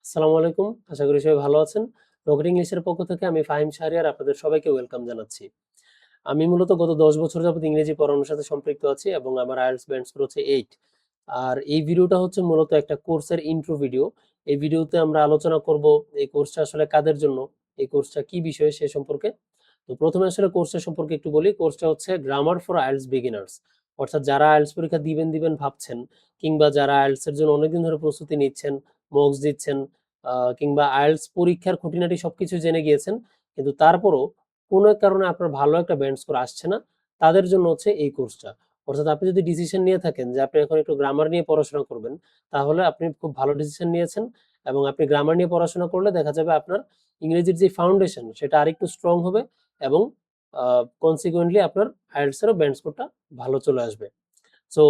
আসসালামু আলাইকুম। আশা করি সবাই ভালো আছেন। রকেট ইংলিশের পক্ষ থেকে আমি ফাহিম শাহরিয়ার আপনাদের সবাইকে ওয়েলকাম জানাচ্ছি। আমি মূলত গত ১০ বছর যাবত ইংরেজি পড়ানোর সাথে সম্পৃক্ত আছি এবং আমার আইএলটিএস ব্যান্ড স্কোর হচ্ছে 8। আর এই ভিডিওটা হচ্ছে মূলত একটা কোর্সের ইন্ট্রো ভিডিও। এই ভিডিওতে আমরা আলোচনা করব এই কোর্সটা আসলে কাদের জন্য, এই কোর্সটা কি বিষয় সে সম্পর্কে। তো প্রথমে আসলে কোর্সটা সম্পর্কে একটু বলি। কোর্সটা হচ্ছে গ্রামার ফর আইএলটিএস বিগিনার্স। অর্থাৎ যারা আইএলটিএস পরীক্ষা দিবেন ভাবছেন, কিংবা যারা আইএলটিএস এর জন্য অনেকদিন ধরে প্রস্তুতি নিচ্ছেন, মক্স দিচ্ছেন, কিংবা আইএলটিএস পরীক্ষার খুঁটিনাটি সবকিছু জেনে গিয়েছেন, কিন্তু তারপরও কোনো এক কারণে আপনার ভালো একটা ব্যান্ড স্কোর আসছে না, তাদের জন্য হচ্ছে এই কোর্সটা। অর্থাৎ আপনি যদি ডিসিশন নিয়ে থাকেন যে আপনি এখন একটু গ্রামার নিয়ে পড়াশোনা করবেন, তাহলে আপনি খুব ভালো ডিসিশন নিয়েছেন। এবং আপনি গ্রামার নিয়ে পড়াশোনা করলে দেখা যাবে আপনার ইংরেজির যে ফাউন্ডেশন সেটা আরেকটু স্ট্রং হবে, এবং কনসিকুয়েন্টলি আপনার আইএলটিএস এরও ব্যান্ড স্কোরটা ভালো চলে আসবে। সো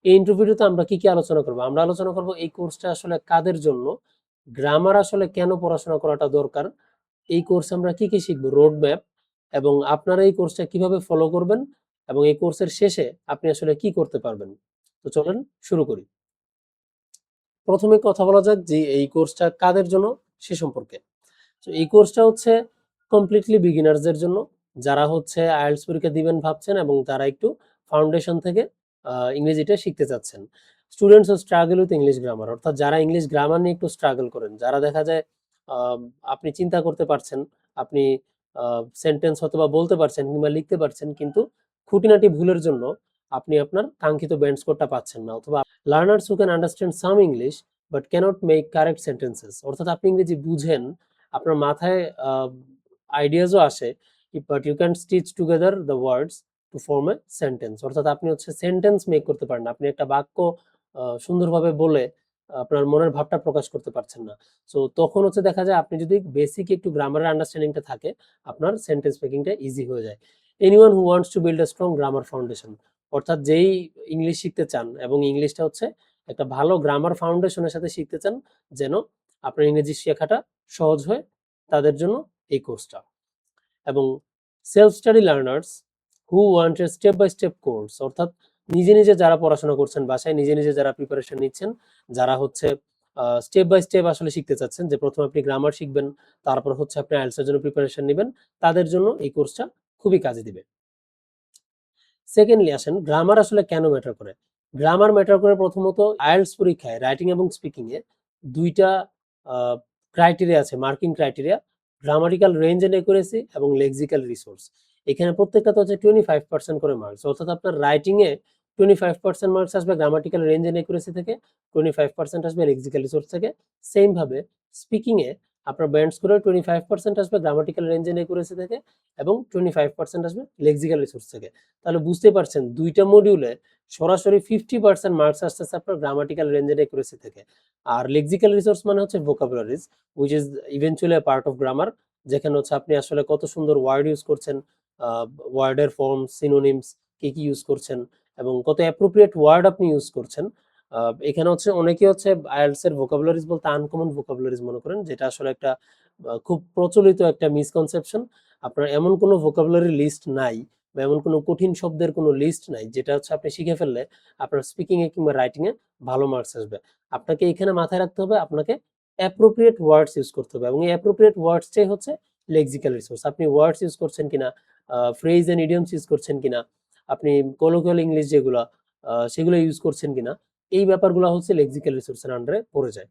এই ইন্টারভিউতে আমরা কি কি আলোচনা করব? আমরা আলোচনা করব এই কোর্সটা আসলে কাদের জন্য, গ্রামার আসলে কেন পড়াশোনা করাটা দরকার, এই কোর্সে আমরা কি কি শিখবো, রোড ম্যাপ, এবং আপনারা এই কোর্সটা কিভাবে ফলো করবেন, এবং এই কোর্সের শেষে আপনি আসলে কি করতে পারবেন। তো চলেন শুরু করি। প্রথমে কথা বলা যাক যে এই কোর্সটা কাদের জন্য সে সম্পর্কে। তো এই কোর্সটা হচ্ছে কমপ্লিটলি বিগিনারদের জন্য, যারা হচ্ছে আইএলটিএস পরীক্ষা দিবেন ভাবছেন এবং তারা একটু ফাউন্ডেশন থেকে ইংরেজিটা শিখতে চাচ্ছেন। Students struggle with English grammar, অর্থাৎ যারা ইংলিশ গ্রামার নিয়ে একটু স্ট্রাগল করেন, যারা দেখা যায় আপনি চিন্তা করতে পারছেন, আপনি সেন্টেন্স অথবা বলতে পারছেন কিংবা লিখতে পারছেন, কিন্তু খুঁটিনাটি ভুলের জন্য আপনি আপনার কাঙ্ক্ষিত ব্যান্ড স্কোরটা পাচ্ছেন না, অথবা learners who can understand some English but cannot make correct sentences, অর্থাৎ আপনি ইংরেজি বুঝেন, আপনার মাথায় আইডিয়াসও আসে, but you can stitch together the words to form a sentence, অর্থাৎ আপনি হচ্ছে সেন্টেন্স মেক করতে পারেন না, আপনি একটা বাক্য সুন্দরভাবে বলে আপনার মনের ভাবটা প্রকাশ করতে পারছেন না। সো তখন হচ্ছে দেখা যায় আপনি যদি বেসিক একটু গ্রামারের আন্ডারস্ট্যান্ডিংটা থাকে, আপনার সেন্টেন্স মেকিংটা ইজি হয়ে যায়। Anyone who wants to build a strong grammar foundation, অর্থাৎ যেই ইংলিশ শিখতে চান এবং ইংলিশটা হচ্ছে একটা ভালো গ্রামার ফাউন্ডেশনের সাথে শিখতে চান, যেন আপনার ইংরেজি শেখাটা সহজ হয়, তাদের জন্য এই কোর্সটা। এবং self study learners who want a step by step course, অর্থাৎ নিজে নিজে যারা পড়াশোনা করছেন বাসায়, নিজে নিজে যারা প্রিপারেশন নিচ্ছেন, যারা হচ্ছে স্টেপ বাই স্টেপ আসলে শিখতে চাচ্ছেন, যে প্রথমে আপনি গ্রামার শিখবেন, তারপর হচ্ছে আপনি আইএলটিএস এর জন্য প্রিপারেশন নেবেন, তাদের জন্য এই কোর্সটা খুবই কাজে দিবে। সেকেন্ডলি আসেন, গ্রামার আসলে কেন ম্যাটার করে। গ্রামার ম্যাটার করে প্রথমত আইএলটিএস পরীক্ষায় রাইটিং এবং স্পিকিং এ দুইটা ক্রাইটেরিয়া আছে, marking criteria: grammatical range and accuracy এবং লেক্সিক্যাল রিসোর্স। এখানে প্রত্যেকটাতে হচ্ছে 25% করে মার্কস, অর্থাৎ আপনার রাইটিং এ 25% মার্কস আসবে গ্রামাটিক্যাল রেঞ্জ এন্ড একুরেসি থেকে, 25% আসবে লেক্সিক্যাল রিসোর্স থেকে। সেম ভাবে স্পিকিং এ আপনার ব্যান্ড স্কোরের 25% আসবে গ্রামাটিক্যাল রেঞ্জ এন্ড একুরেসি থেকে, এবং 25% আসবে লেক্সিক্যাল রিসোর্স থেকে। তাহলে বুঝতে পারছেন দুইটা মডিউলে সরাসরি 50% মার্কস আসতেছে আপনার গ্রামাটিক্যাল রেঞ্জ এন্ড একুরেসি থেকে। আর লেক্সিক্যাল রিসোর্স মানে হচ্ছে vocabularies, which is eventually a part of grammar, যেখানে হচ্ছে আপনি আসলে কত সুন্দর ওয়ার্ড ইউজ করছেন, ওয়ার্ডের ফর্ম, সিনোনিমস কি কি ইউজ করছেন, এবং কত অ্যাপ্রোপ্রিয়েট ওয়ার্ড আপনি ইউজ করছেন। এখানে হচ্ছে অনেকে হচ্ছে আইএলটিএস এর ভোকাবুলারিজ বলতে আনকমন ভোকাবুলারিজ মনে করেন, যেটা আসলে একটা খুব প্রচলিত একটা মিসকনসেপশন। আপনার এমন কোনো ভোকাবুলারি লিস্ট নাই, বা এমন কোনো কঠিন শব্দের কোনো লিস্ট নাই যেটা হচ্ছে আপনি শিখে ফেললে আপনার স্পিকিং এ কিংবা রাইটিং এ ভালো মার্কস আসবে। আপনাকে এখানে মাথায় রাখতে হবে, আপনাকে অ্যাপ্রোপ্রিয়েট ওয়ার্ডস ইউজ করতে হবে, এবং এই অ্যাপ্রোপ্রিয়েট ওয়ার্ডসটাই হচ্ছে লেক্সিক্যাল রিসোর্স। আপনি ওয়ার্ডস ইউজ করছেন কিনা, ফ্রেজ এন্ড ইডিয়মস ইউজ করছেন কিনা, আপনি কলোকিয়াল ইংলিশ যেগুলা সেগুলো ইউজ করছেন কিনা, এই ব্যাপারগুলো হচ্ছে লেক্সিক্যাল রিসোর্সের আন্ডারে পড়ে যায়।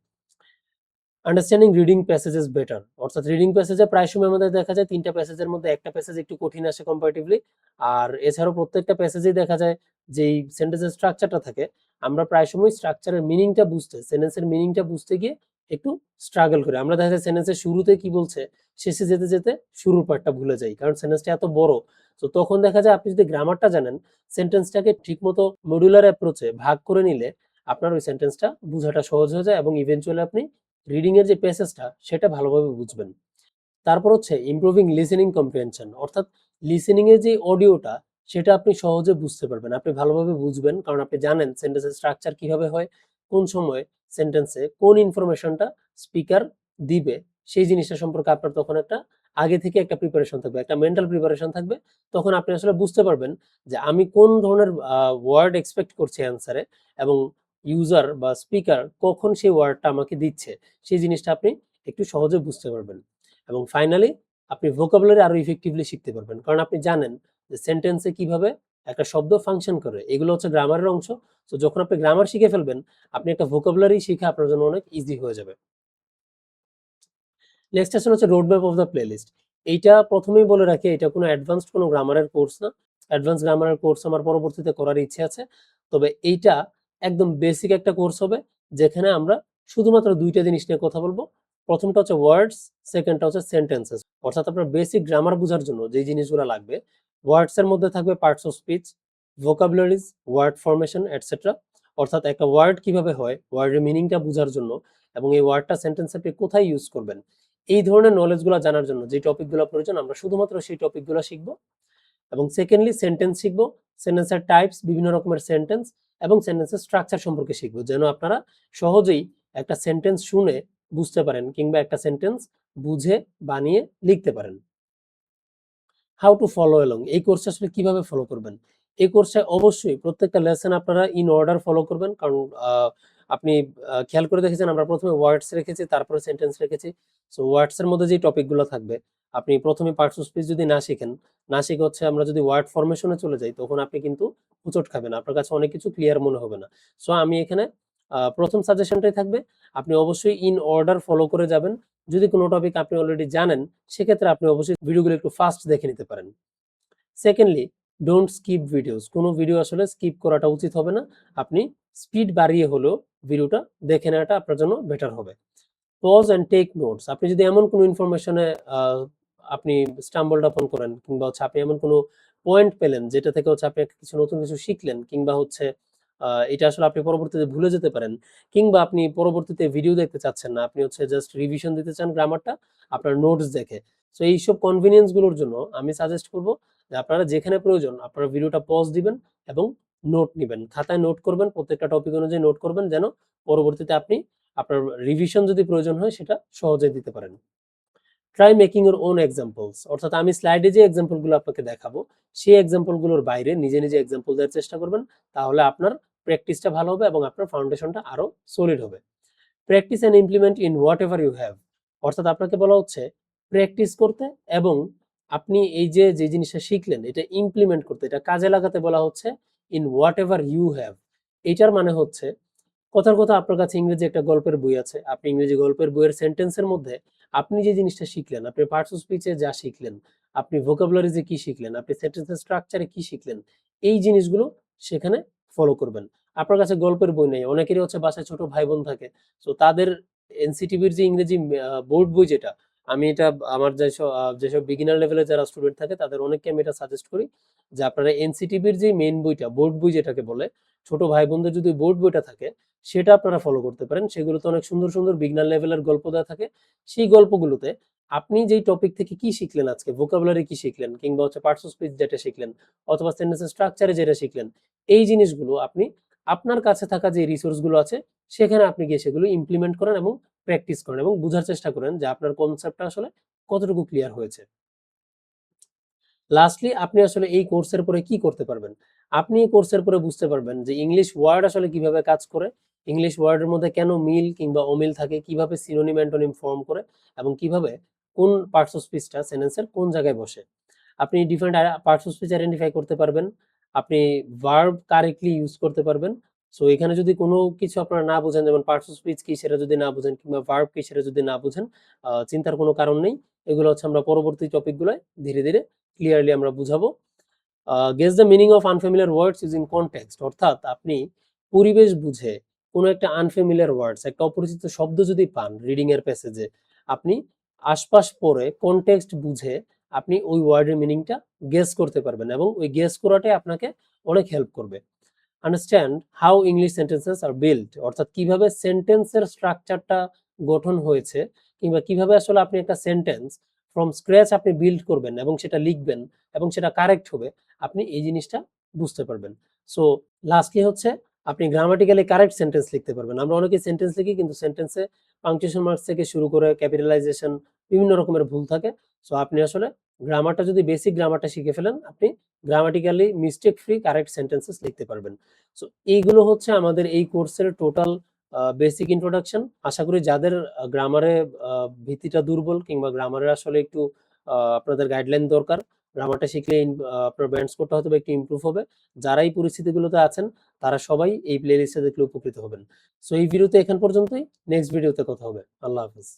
আন্ডারস্ট্যান্ডিং রিডিং প্যাসেজেস বেটার, অর্থাৎ রিডিং প্যাসেজে প্রায় সময় আমাদের দেখা যায় তিনটা প্যাসেজের মধ্যে একটা প্যাসেজ একটু কঠিন আসে কম্পারেটিভলি। আর এছাড়াও প্রত্যেকটা প্যাসেজেই দেখা যায় যেই সেন্টেন্সের স্ট্রাকচারটা থাকে, আমরা প্রায় সময় স্ট্রাকচারের মিনিংটা বুঝতে, সেন্টেন্সের মিনিংটা বুঝতে গিয়ে একটু স্ট্রাগল করি। আমরা দেখা যায় সেন্টেন্সের শুরুতে কি বলছে, শেষে যেতে যেতে শুরুর পার্টটা ভুলে যাই, কারণ সেন্টেন্সটা এত বড়। তো তখন দেখা যায় আপনি যদি গ্রামারটা জানেন, সেন্টেন্সটাকে ঠিকমতো মডুলার অ্যাপ্রোচে ভাগ করে নিলে আপনার ওই সেন্টেন্সটা বোঝাটা সহজ হয়ে যায়, এবং ইভেনচুয়ালি আপনি রিডিং এর যে প্যাসেজটা সেটা ভালোভাবে বুঝবেন। তারপর হচ্ছে ইমপ্রুভিং লিসেনিং কম্প্রিহেনশন, অর্থাৎ লিসেনিং এর যে অডিওটা সেটা আপনি সহজে বুঝতে পারবেন, আপনি ভালোভাবে বুঝবেন, কারণ আপনি জানেন সেন্টেন্সের স্ট্রাকচার কিভাবে হয়, কোন সময় সেন্টেন্সে কোন ইনফরমেশনটা স্পিকার দিবে, সেই জিনিসটা সম্পর্কে আপনার তখন একটা আগে থেকে একটা প্রিপারেশন থাকবে, একটা মেন্টাল প্রিপারেশন থাকবে। তখন আপনি আসলে বুঝতে পারবেন যে আমি কোন ধরনের ওয়ার্ড এক্সপেক্ট করছি অ্যান্সারে, এবং ইউজার বা স্পিকার কখন সেই ওয়ার্ডটা আমাকে দিচ্ছে, সেই জিনিসটা আপনি একটু সহজে বুঝতে পারবেন। এবং ফাইনালি আপনি ভোকাবুলারি আরো ইফেক্টিভলি শিখতে পারবেন, কারণ আপনি জানেন যে সেন্টেন্সে কিভাবে একটা শব্দ ফাংশন করে। এগুলো হচ্ছে গ্রামারের অংশ। তো যখন আপনি গ্রামার শিখে ফেলবেন, আপনি একটা ভোকাবুলারি শিখা আপনার জন্য অনেক ইজি হয়ে যাবে। নেক্সট আসলে হচ্ছে road map of the playlist. এইটা প্রথমেই বলে রাখি, এটা কোনো অ্যাডভান্সড কোনো গ্রামারের কোর্স না। অ্যাডভান্স গ্রামারের কোর্স আমার পরবর্তীতে করার ইচ্ছে আছে। তবে এইটা একদম বেসিক একটা কোর্স হবে, যেখানে আমরা শুধুমাত্র দুইটা জিনিস নিয়ে কথা বলবো। প্রথমটা হচ্ছে ওয়ার্ডস, সেকেন্ডটা হচ্ছে সেন্টেন্সেস। অর্থাৎ আপনার বেসিক গ্রামার বোঝার জন্য যে জিনিসগুলো লাগবে, ওয়ার্ডস এর মধ্যে থাকবে parts of speech, vocabularies, word formation etcetera. অর্থাৎ একটা ওয়ার্ড কিভাবে হয়, ওয়ার্ডের মিনিংটা বোঝার জন্য, এবং এই ওয়ার্ডটা সেন্টেন্সে আপনি কোথায় ইউজ করবেন, এই ধরনের নলেজগুলো জানার জন্য যে টপিকগুলো প্রয়োজন, আমরা শুধুমাত্র সেই টপিকগুলো শিখবো। এবং সেকেন্ডলি সেন্টেন্স শিখবো, সেন্টেন্সের টাইপস, বিভিন্ন রকমের সেন্টেন্স এবং সেন্টেন্সের স্ট্রাকচার সম্পর্কে শিখবো, যেন আপনারা সহজেই একটা সেন্টেন্স শুনে বুঝতে পারেন, কিংবা একটা সেন্টেন্স বুঝে বানিয়ে লিখতে পারেন। হাউ টু ফলো অ্যালং, এই কোর্সটা আসলে কিভাবে ফলো করবেন? এই কোর্সে অবশ্যই প্রত্যেকটা লেসন আপনারা ইন অর্ডার ফলো করবেন, কারণ আপনি খেয়াল করে দেখেছেন আমরা প্রথমে ওয়ার্ডস রেখেছি, তারপরে সেন্টেন্স রেখেছি। সো ওয়ার্ডস এর মধ্যে যে টপিকগুলো থাকবে, আপনি প্রথমে পার্টস অফ স্পিচ যদি না শিখেন, না শিখে হচ্ছে আমরা যদি ওয়ার্ড ফরমেশনে চলে যাই, তখন আপনি কিন্তু হোঁচট খাবেন, আপনার কাছে অনেক কিছু ক্লিয়ার মনে হবে না। সো আমি এখানে প্রথম সাজেশনটাই থাকবে, আপনি অবশ্যই ইন অর্ডার ফলো করে যাবেন। যদি কোনো টপিক আপনি অলরেডি জানেন, সেক্ষেত্রে আপনি অবশ্যই ভিডিওগুলো একটু ফাস্ট দেখে নিতে পারেন। Secondly, don't skip videos. কোনো ভিডিও আসলে স্কিপ করাটা উচিত হবে না। আপনি স্পিড বাড়িয়ে হলেও ভিডিওটা দেখে নেওয়াটা আপনার জন্য বেটার হবে। Pause and take notes. আপনি যদি এমন কোনো ইনফরমেশনে আপনি স্টাম্বলড আপন করেন, কিংবা হচ্ছে আপনি এমন কোনো পয়েন্ট পেলেন যেটা থেকে হচ্ছে আপনি কিছু নতুন কিছু শিখলেন, কিংবা হচ্ছে এটা আসলে আপনি পরবর্তীতে ভুলে যেতে পারেন, কিংবা আপনি পরবর্তীতে ভিডিও দেখতে চাচ্ছেন না, আপনি হচ্ছে জাস্ট রিভিশন দিতে চান গ্রামারটা আপনার নোটস দেখে। সো এইসব কনভিনিয়েন্স গুলোর জন্য আমি সাজেস্ট করব যে আপনারা যেখানে প্রয়োজন আপনারা ভিডিওটা পজ দিবেন এবং নোট নিবেন, খাতায় নোট করবেন, প্রত্যেকটা টপিক অনুযায়ী নোট করবেন, যেন পরবর্তীতে আপনি আপনার রিভিশন যদি প্রয়োজন হয় সেটা সহজে দিতে পারেন। Try making your own examples, অর্থাৎ আমি স্লাইডে যে এক্সাম্পল গুলো আপনাকে দেখাবো, সেই এক্সাম্পল গুলোর বাইরে নিজে নিজে এক্সাম্পল দেওয়ার চেষ্টা করবেন। তাহলে আপনার প্র্যাকটিসটা ভালো হবে এবং আপনার ফাউন্ডেশনটা আরো সলিড হবে। Practice and implement in whatever you have, অর্থাৎ আপনাকে বলা হচ্ছে প্র্যাকটিস করতে, এবং আপনি এই যে যে জিনিসটা শিখলেন এটা ইমপ্লিমেন্ট করতে, এটা কাজে লাগাতে বলা হচ্ছে in whatever you have. এইটার মানে হচ্ছে, কথার কথা আপনার কাছে ইংরেজি একটা গল্পের বই আছে, আপনি ইংরেজি গল্পের বইয়ের সেন্টেন্সের মধ্যে আপনি যে জিনিসটা শিখলেন, আপনি পার্টস অফ স্পিচে যা শিখলেন, আপনি ভোকাবুলারিজে কি শিখলেন, আপনি সেন্টেন্সের স্ট্রাকচারে কি শিখলেন, এই জিনিসগুলো সেখানে ফলো করবেন। আপনার কাছে গল্পের বই নেই, অনেকেরই হচ্ছে বাসায় ছোট ভাই বোন থাকে, তো তাদের এনসিটিভির যে ইংরেজি বোর্ড বই যেটা, আমি এটা আমার যেসব বিগিনার লেভেলে যারা স্টুডেন্ট থাকে তাদের অনেককে আমি এটা সাজেস্ট করি, যে আপনারা এনসিটিভির যে মেইন বইটা, বোর্ড বই যেটাকে বলে, ছোট ভাই বোনদের যদি বোর্ড বইটা থাকে, সেটা আপনারা ফলো করতে পারেন। সেগুলোতে অনেক সুন্দর সুন্দর বিগনার লেভেলের গল্প দেওয়া থাকে। সেই গল্পগুলোতে আপনি যেই টপিক থেকে কি শিখলেন, আজকে ভোকাবুলারি কি শিখলেন, কিংবা হচ্ছে পার্টস অফ স্পিচ যেটা শিখলেন, অথবা সেন্টেন্সের স্ট্রাকচারে যেটা শিখলেন, এই জিনিসগুলো আপনি আপনার কাছে থাকা যে রিসোর্স গুলো আছে সেখানে আপনি গিয়ে সেগুলো ইমপ্লিমেন্ট করেন এবং প্র্যাকটিস করেন, এবং বোঝার চেষ্টা করেন যে আপনার কনসেপ্টটা আসলে কতটুকু ক্লিয়ার হয়েছে। লাস্টলি, আপনি আসলে এই কোর্সের পরে কি করতে পারবেন? আপনি এই কোর্সের পরে বুঝতে পারবেন যে ইংলিশ ওয়ার্ড আসলে কিভাবে কাজ করে, ইংলিশ ওয়ার্ডের মধ্যে কেন মিল কিংবা অমিল থাকে, কিভাবে সিনোনিম অ্যান্টোনিম ফর্ম করে, এবং কিভাবে কোন পার্টস অফ স্পিচটা সেন্টেন্সের কোন জায়গায় বসে। আপনি different parts of speech identify করতে পারবেন, আপনি ভার্ব কারেক্টলি ইউজ করতে পারবেন। সো এখানে যদি কোনো কিছু আপনারা না বুঝেন, যেমন পার্টস অফ স্পিচ কি সেটা যদি না বুঝেন, কিংবা ভার্ব কি সেটা যদি না বুঝেন, চিন্তার কোনো কারণ নেই। এগুলো হচ্ছে আমরা পরবর্তী টপিকগুলোয় ধীরে ধীরে ক্লিয়ারলি আমরা বুঝাবো। Guess the meaning of unfamiliar words using context, অর্থাৎ আপনি পরিবেশ বুঝে কোনো একটা আনফ্যামিলিয়ার ওয়ার্ডস, একটা অপরিচিত শব্দ যদি পান রিডিং এর প্যাসেজে, আপনি আশপাশ পড়ে কনটেক্সট বুঝে আপনি ওই ওয়ার্ডের মিনিংটা গেস করতে পারবেন, এবং ওই গেস করাটাই আপনাকে অনেক হেল্প করবে। Understand how English sentences are build, অর্থাৎ কিভাবে সেন্টেন্সের স্ট্রাকচারটা গঠন হয়েছে, কিংবা কিভাবে আসলে আপনি একটা সেন্টেন্স ফ্রম স্ক্র্যাচ আপনি বিল্ড করবেন এবং সেটা লিখবেন এবং সেটা কারেক্ট হবে, আপনি এই জিনিসটা বুঝতে পারবেন। সো লাস্টলি হচ্ছে, আপনি গ্রামাটিক্যালি কারেক্ট সেন্টেন্স লিখতে পারবেন। আমরা অনেকে সেন্টেন্স লিখি কিন্তু সেন্টেন্সে পাংচুয়েশন মার্কস থেকে শুরু করে ক্যাপিটালাইজেশন বিভিন্ন রকমের ভুল থাকে। সো আপনি আসলে গ্রামারটা যদি বেসিক গ্রামারটা শিখে ফেলেন, আপনি grammatically mistake free correct sentences লিখতে পারবেন। সো এইগুলো হচ্ছে আমাদের এই কোর্সের টোটাল বেসিক ইন্ট্রোডাকশন। আশা করি যাদের গ্রামারে ভীতিটা দুর্বল কিংবা গ্রামারের আসলে একটু আপনাদের গাইডলাইন দরকার, গ্রামারটা শিখলে আপনার ব্যান্ড স্কোরটা হয়তো একটু ইমপ্রুভ হবে। যারা এই পরিস্থিতিগুলোতে আছেন তারা সবাই এই প্লে লিস্টে দেখলে উপকৃত হবেন। সো এই ভিডিওতে এখান পর্যন্তই। নেক্সট ভিডিওতে কথা হবে। আল্লাহ হাফেজ।